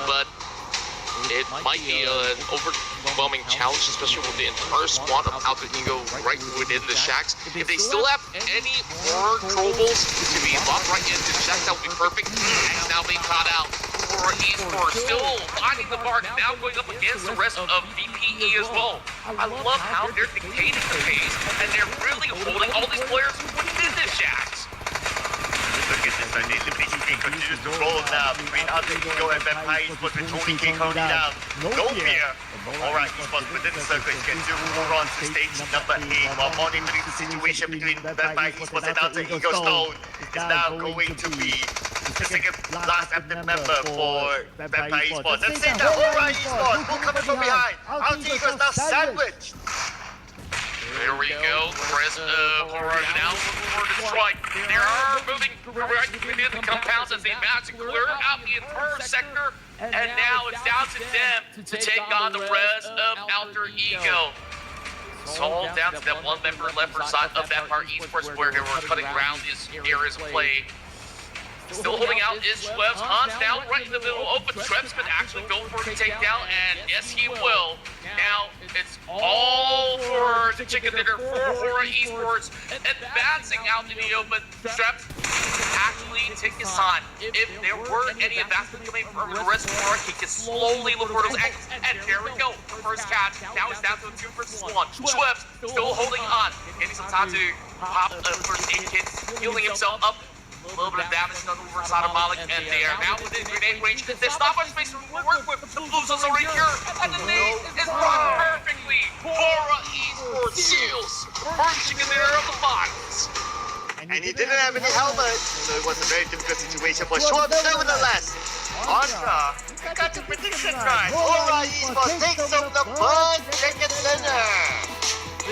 but it might be an overwhelming challenge, especially with the entire squad of Alter Ego right within the Shacks. If they still have any more troubles to be locked right into the Shacks, that would be perfect. X now being caught out for Esports, still finding the mark, now going up against the rest of VPE as well. I love how they're dictating the pace, and they're really holding all these players within the Shacks. Look at this, man. The elimination game continues to roll now between Alter Ego and Vampire Esports with Tony K currently down. No fear. Alright, Esports within the circle is getting 0-4 on to stage number 8 while monitoring the situation between Vampire Esports and Alter Ego. Stone is now going to be the second last active member for Vampire Esports. Let's see that Alright Esports will come in from behind. Alter Ego is now sandwiched. There we go. The rest of Horror now looking for the strike. They are moving right within the compounds as they manage to clear out the entire sector. And now it's down to them to take on the rest of Alter Ego. It's all down to that one member left for side of Vampire Esports where they were cutting around these areas of play. Still holding out is Schwebs. Hans now right in the middle. Open Schwebs could actually go for the takedown, and yes, he will. Now it's all for the chicken dinner for Horror Esports, advancing out in the open. Schwebs actually take his time. If there were any advancement coming from the rest of Horror, he can slowly look for those angles. And there we go. First catch. Now it's down to a 2 versus 1. Schwebs still holding on. Getting some time to pop a first aid kit, healing himself up. A little bit of damage done over side of Malik, and they are now within grenade range. There's not much space to work with. The Blues is already here, and the nade is brought perfectly. Horror Esports shields first chicken dinner of the finals. And he didn't have any helmet, so it was a very difficult situation for Schwebs nevertheless. Andra, you got the prediction right. Alright, Esports takes some the fun chicken dinner.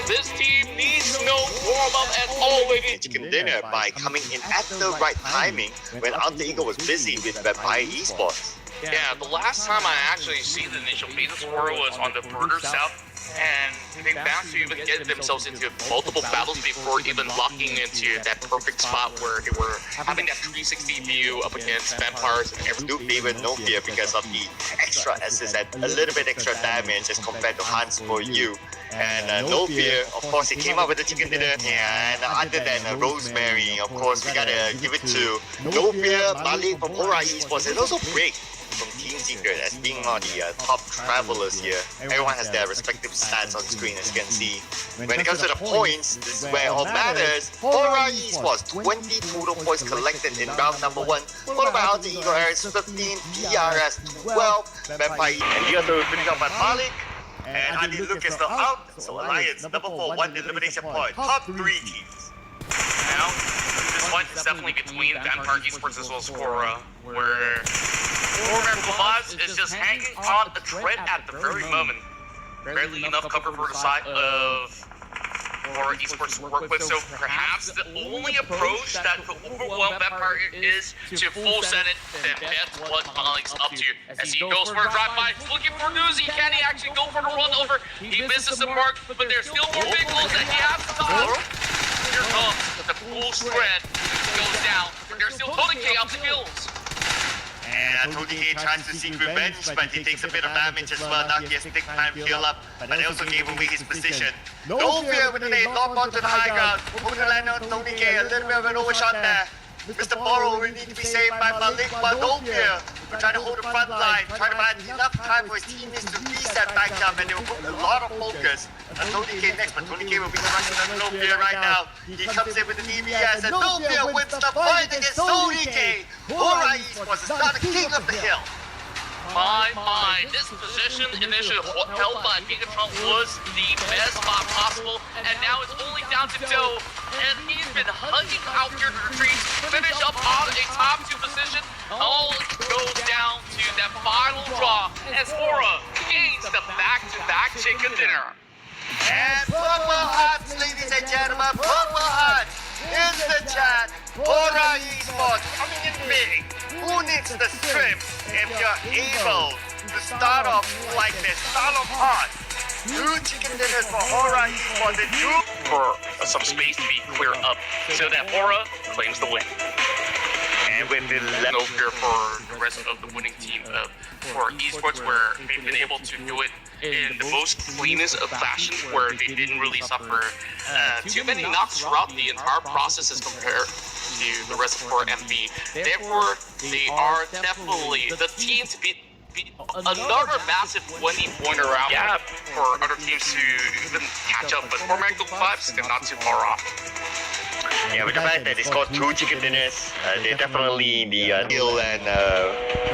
This team needs no warm-up at all, ladies. Chicken dinner by coming in at the right timing when Alter Ego was busy with Vampire Esports. Yeah, the last time I actually see the initial phase of score was on the further south, and they managed to even get themselves into multiple battles before even locking into that perfect spot where they were having that 360 view up against vampires and everything. New favorite No Fear because of the extra assist and a little bit extra damage as compared to Hans for you. And No Fear, of course, he came up with the chicken dinner, and other than Rosemary, of course, we gotta give it to No Fear, Malik from Horror Esports, and also Break from Team Secret as being on the top travelers here. Everyone has their respective stats on screen, as you can see. When it comes to the points, this is where it all matters. Horror Esports, 20 total points collected in round number 1, followed by Alter Ego Ares 15, DRS 12, Vampire, and the other finish up by Malik. And Andy Lucas still out, so Alliance number 4 won the elimination point. Top 3 teams. Now, this fight is definitely between Vampire Esports as well as Horror, where Horror Plus is just hanging on a thread at the very moment. Barely enough cover for the side of Horror Esports to work with, so perhaps the only approach that could overwhelm Vampire is to full set it, and that's what Malik's up to. As he goes for a drive-by, looking for Nuzi. Can he actually go for the run over? He misses the mark, but there's still more vehicles that he has to top. Here comes the full spread. Goes down. There's still Tony K out the kills. And Tony K tries to seek revenge, but he takes a bit of damage as well. Now he has to take time to heal up, but they also gave away his position. No Fear with the nade, lock onto the high ground. Hoping to land on Tony K, a little bit of an overshot there. Mr. Borrow will need to be saved by Malik, but No Fear will try to hold the front line, try to find enough time for his teammates to reset back up, and they will put a lot of focus on Tony K next, but Tony K will be rushing on No Fear right now. He comes in with the DBS, and No Fear wins the fight against Tony K. Horror Esports is now the king of the hill. My, this position initially held by Gigatron was the best spot possible, and now it's only down to Doe, and he's been hugging out here to retreat, finish up on a top 2 position. All goes down to that final draw as Horror gains the back-to-back chicken dinner. And Purple Hearts, ladies and gentlemen, Purple Hearts in the chat. Horror Esports coming in big. Who needs the shrimp if you're able to start off like this? Start off hot. 2 chicken dinners for Horror Esports and 2 for some space to be cleared up so that Horror claims the win. And with the No fear for the rest of the winning team of Horror for esports where they've been able to do it in the most cleanest of fashion, where they didn't really suffer too many knocks throughout the entire process as compared to the rest of Core MV. Therefore, they are definitely the team to beat another massive 20-pointer out gap for other teams to even catch up. But for Magno 5, they're not too far off. Yeah, with the fact that they scored 2 chicken dinners, they're definitely in the skill and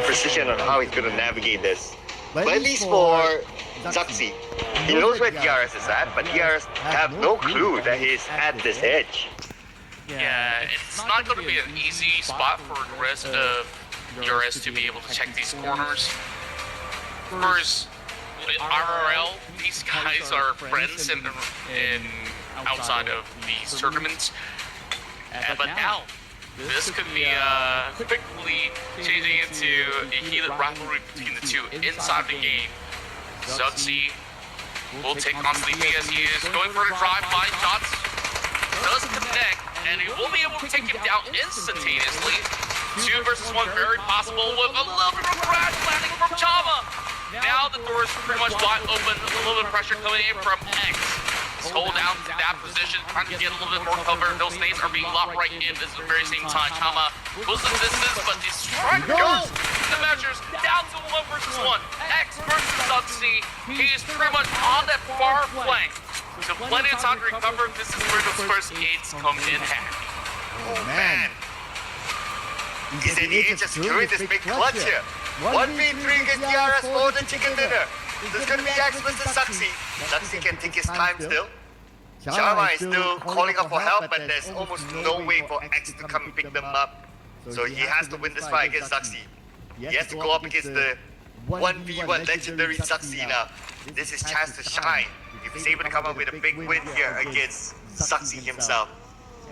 precision on how he's going to navigate this. But at least for Zaxi, he knows where DRS is at, but DRS have no clue that he's at this edge. Yeah, it's not going to be an easy spot for the rest of DRS to be able to check these corners. First, RRL, these guys are friends in outside of these tournaments. But now, this could be quickly changing into a heated rivalry between the two inside the game. Zuxi will take on Sleepy as he is going for the drive-by shots. Does connect, and he will be able to take him down instantaneously. 2 versus 1, very possible with a little bit of crash landing from Chama. Now the door is pretty much wide open, a little bit of pressure coming in from X. Hold down to that position, trying to get a little bit more cover. Those nades are being locked right in at the very same time. Chama goes the distance, but the strike goes the measures down to 1 versus 1. X versus Zuxi. He is pretty much on that far flank. So plenty of time to recover. This is where those first aids come in handy. Oh man. He's in the edge of securing this big clutch here. 1v3 against DRS for the chicken dinner. This is going to be X versus Zaxi. Zaxi can take his time still. Chama is still calling up for help, but there's almost no way for X to come and pick them up. So he has to win this fight against Zaxi. He has to go up against the 1v1 legendary Zaxi now. This is chance to shine. If he's able to come up with a big win here against Zaxi himself.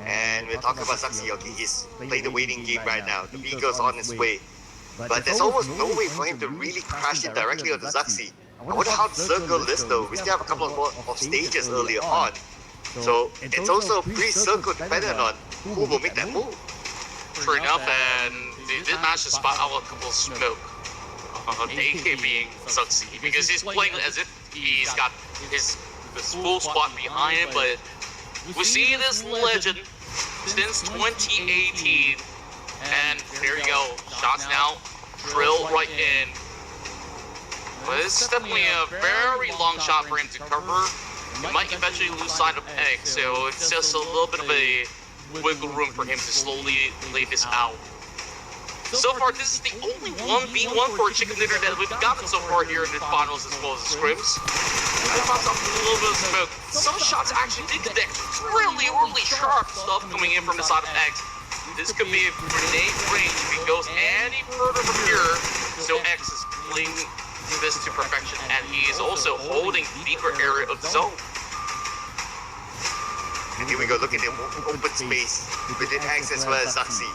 And we're talking about Zaxi, okay, he's playing the waiting game right now. The vehicle's on his way. But there's almost no way for him to really crash it directly onto Zaxi. I wonder how to circle this though. We still have a couple of stages earlier on. So it's also pretty circle dependent on who will make that move. True enough, and they did manage to spot out a couple of smoke. AK being Zuxi, because he's playing as if he's got his full squad behind him, but we see this legend since 2018, and there you go, shots now, drill right in. But this is definitely a very long shot for him to cover. He might eventually lose sight of X, so it's just a little bit of a wiggle room for him to slowly lay this out. So far, this is the only 1v1 for Chicken Dinner that we've gotten so far here in the finals as well as the scrims. I found a little bit of smoke. Some shots actually did connect. Really, really sharp stuff coming in from the side of X. This could be a grenade range if he goes any further from here. So X is playing this to perfection, and he is also holding the deeper area of the zone. And here we go, look at the open space within X as well as Zaxi.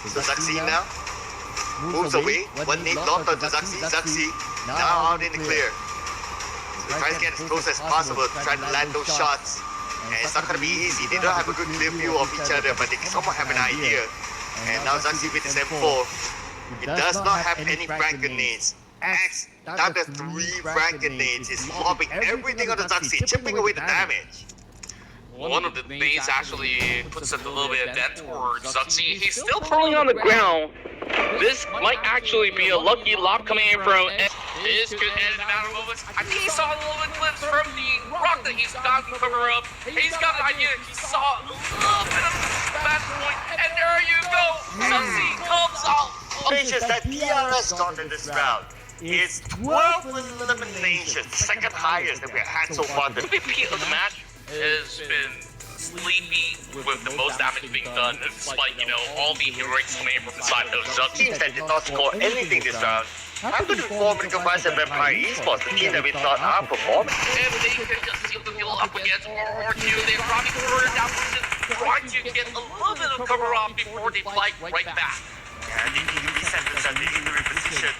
So Zaxi now moves away. One nade locked onto Zaxi. Zaxi now out in the clear. So tries to get as close as possible to try to land those shots. And it's not going to be easy. They don't have a good clear view of each other, but they somewhat have an idea. And now Zaxi with his M4. He does not have any frag grenades. X, down to 3 frag grenades, is lobbing everything onto Zaxi, chipping away the damage. One of the nades actually puts a little bit of dent towards Zuxi. He's still falling on the ground. This might actually be a lucky lob coming in from X. This could end in a matter of moments. I think he saw a little bit of glimpse from the rock that he's got to cover up. He's got an idea. He saw a little bit of bad point, and there you go. Zuxi comes out. Eliminations that DRS got in this round. It's 12 eliminations, second highest that we've had so far. The MVP of the match has been Sleepy with the most damage being done, despite, you know, all the heroics coming in from the side of Zuxi. Teams that did not score anything this round. I'm going to inform Rico Vance and Vampire Esports, the team that we thought are performing. If they can just seal the deal up against RRQ, they're probably further down position, trying to get a little bit of cover off before they fight right back. Yeah, they need to reset themselves, they need to reposition.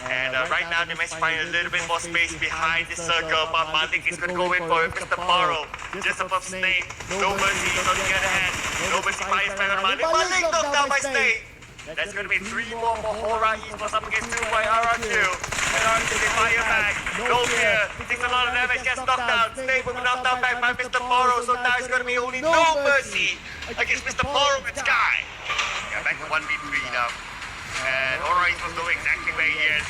And right now they might find a little bit more space behind the circle, but Malik is going to go in for it. Mr. Barrow, just above Snake. No mercy on the other hand. No mercy by his man on Malik. Malik knocked down by Snake. That's going to be 3 more for Hora Esports up against 2 by RR2. fire back. No fear. Takes a lot of damage, gets knocked down. Stable knocked down back by Mr. Poro. So now it's gonna be only No Mercy against Mr. Poro and Sky. Yeah, back to 1v3 now. And Alright was doing exactly where he is.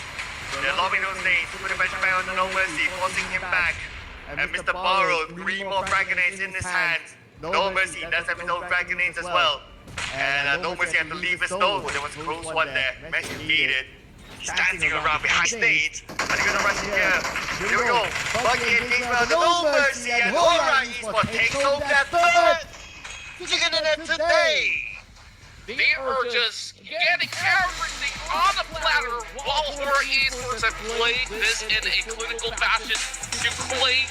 They're lobbing those nades, putting pressure back on the No Mercy, forcing him back. And Mr. Poro, 3 more frag grenades in his hands. No Mercy does have his own frag grenades as well. And No Mercy had to leave his node. There was a close one there. Mesh defeated. He's dancing around behind stage. Are they gonna rush in here? Here we go. Bucky and Gabriel, the No Mercy, and Alright Esports takes home that third chicken dinner today. They are just getting everything on the platter while Horror Esports have played this in a clinical fashion to play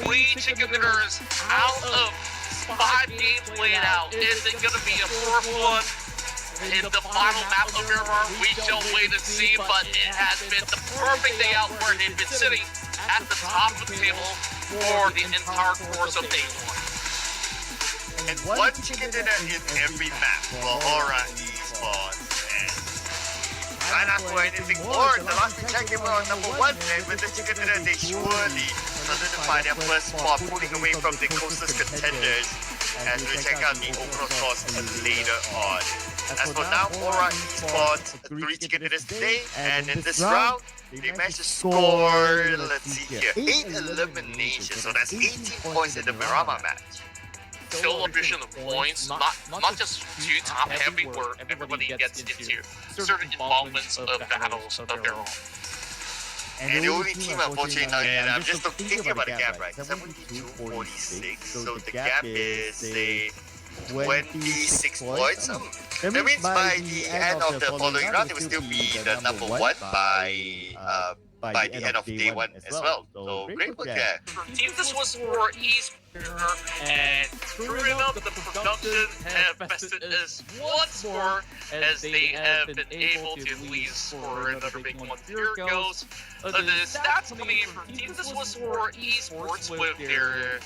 3 chicken dinners out of 5 games played out. Is it going to be a 4th one in the final map of Miramar? We shall wait and see, but it has been the perfect day out where they've been sitting at the top of the table for the entire course of day 1. And one chicken dinner in every map for Horror Esports. And try not for anything more. The last we checked, they were on number 1, and with the chicken dinner, they surely solidify their first spot, pulling away from the closest contenders. As we check out the overall scores later on. As for now, Horror Esports, 3 chicken dinners today, and in this round, they managed to score, let's see here, 8 eliminations. So that's 18 points in the Miramar match. Celebration of points, not just too top heavy where everybody gets into certain involvements of battles of their own. And the only team unfortunately now, and I'm just thinking about the gap, right? 72-46. So the gap is a 26 points. That means by the end of the following round, it will still be the number 1 by the end of day 1 as well. So great work there. Team, this was for East and true enough, the production have bested us once more as they have been able to at least score another big one. Here goes the stats coming in from Team. This was for Esports with their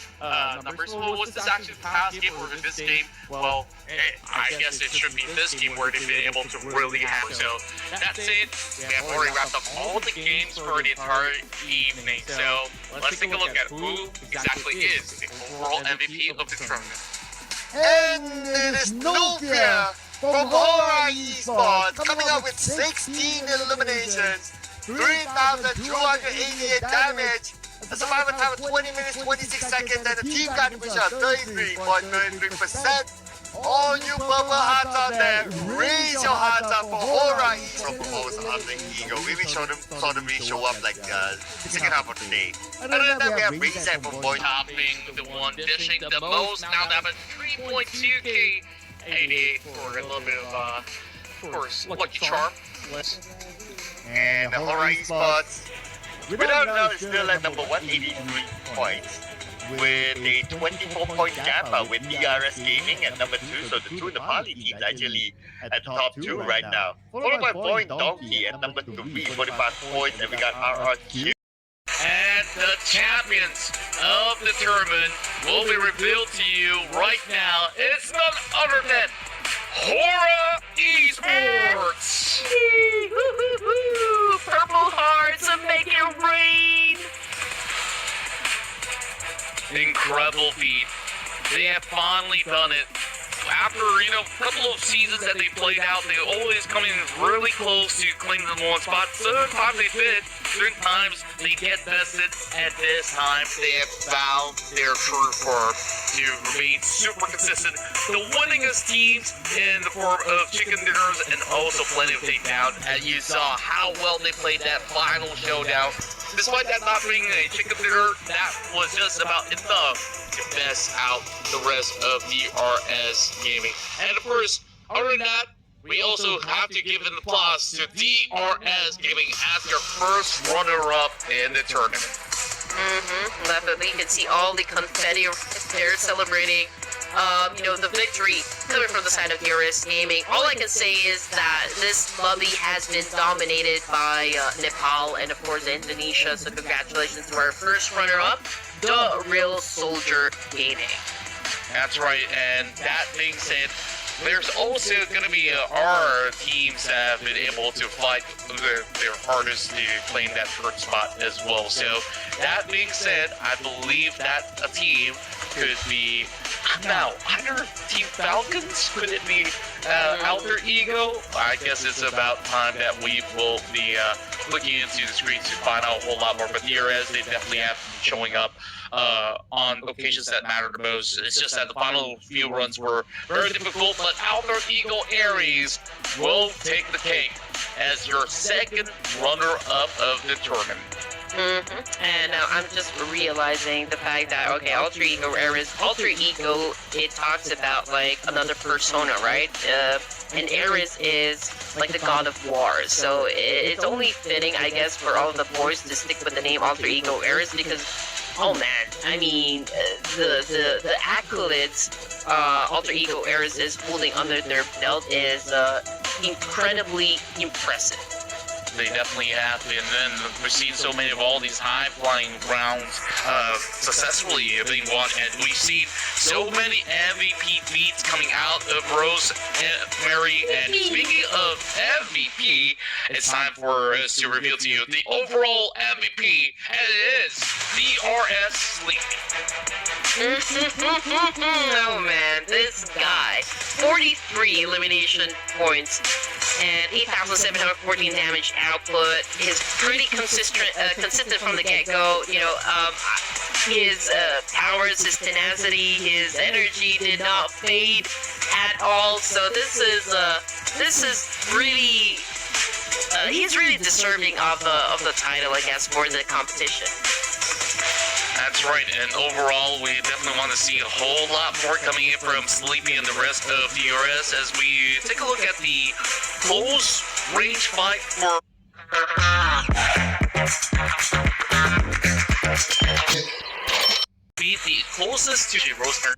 numbers. Well, was this actually the past game or this game? Well, I guess it should be this game where they've been able to really hammer. So that's it. We have already wrapped up all the games for the entire evening. So let's take a look at who exactly is the overall MVP of the tournament. And it is Novia from Horror Esports coming up with 16 eliminations, 3,288 damage, a survival time of 20 minutes 26 seconds, and a team contribution of 33.33%. All you purple hearts out there, raise your hearts up for Horror Esports performance of the Ego. We will show them show up like second half of the day. Other than that, we have Reset for Boy Topping the one dishing the most, now that was 3.2k 88 for a little bit of of course, Lucky Charm. And Horror Esports, without now, is still at number 183 points, with a 24-point gap with DRS Gaming at number 2. So the two Nepali teams actually at the top 2 right now. Followed by Boy Donkey at number 3, 45 points, and we got RRQ. And the champions of the tournament will be revealed to you right now. It's none other than Horror Esports! Purple hearts and make it rain! Incredible feat. They have finally done it. After, a couple of seasons that they played out, they always come in really close to claiming the #1 spot. Certain times they fit, certain times they get bested. At this time, they have found their true form to remain super consistent. The winningest teams in the form of chicken dinners and also plenty of takedown. And you saw how well they played that final showdown. Despite that not being a chicken dinner, that was just about enough to best out the rest of DRS Gaming. And of course, other than that, we also have to give an applause to DRS Gaming as their first runner-up in the tournament. Definitely. You can see all the confetti they're celebrating. The victory coming from the side of DRS Gaming. All I can say is that this lobby has been dominated by Nepal and of course Indonesia. So congratulations to our first runner-up, The Real Soldier Gaming. That's right, and that being said, there's also going to be our teams that have been able to fight their hardest to claim that first spot as well. So that being said, I believe that a team could be now either Team Falcons. Could it be Alter Ego? I guess it's about time that we will be looking into the screens to find out a whole lot more. But DRS, they definitely have been showing up on occasions that matter the most. It's just that the final few runs were very difficult, but Alter Ego Aries will take the cake as your second runner-up of the tournament. And now I'm just realizing the fact that, okay, Alter Ego Ares, Alter Ego, it talks about like another persona, right? And Ares is like the god of war, so it's only fitting, I guess, for all of the boys to stick with the name Alter Ego Ares because, oh man, I mean, the accolades Alter Ego Ares is holding under their belt is incredibly impressive. They definitely have, and then we've seen so many of all these high-flying rounds successfully being won, and we've seen so many MVP beats coming out of Rosemary. And speaking of MVP, it's time for us to reveal to you the overall MVP, and it is DRS Sleepy. Oh man, this guy, 43 elimination points and 8,714 damage output. Is pretty consistent from the get-go. You know, his powers, his tenacity, his energy did not fade at all. So this is really he's really deserving of the title, I guess, for the competition. That's right, and overall, we definitely want to see a whole lot more coming in from Sleepy and the rest of DRS as we take a look at the close range fight for... Be the closest to Rosemary.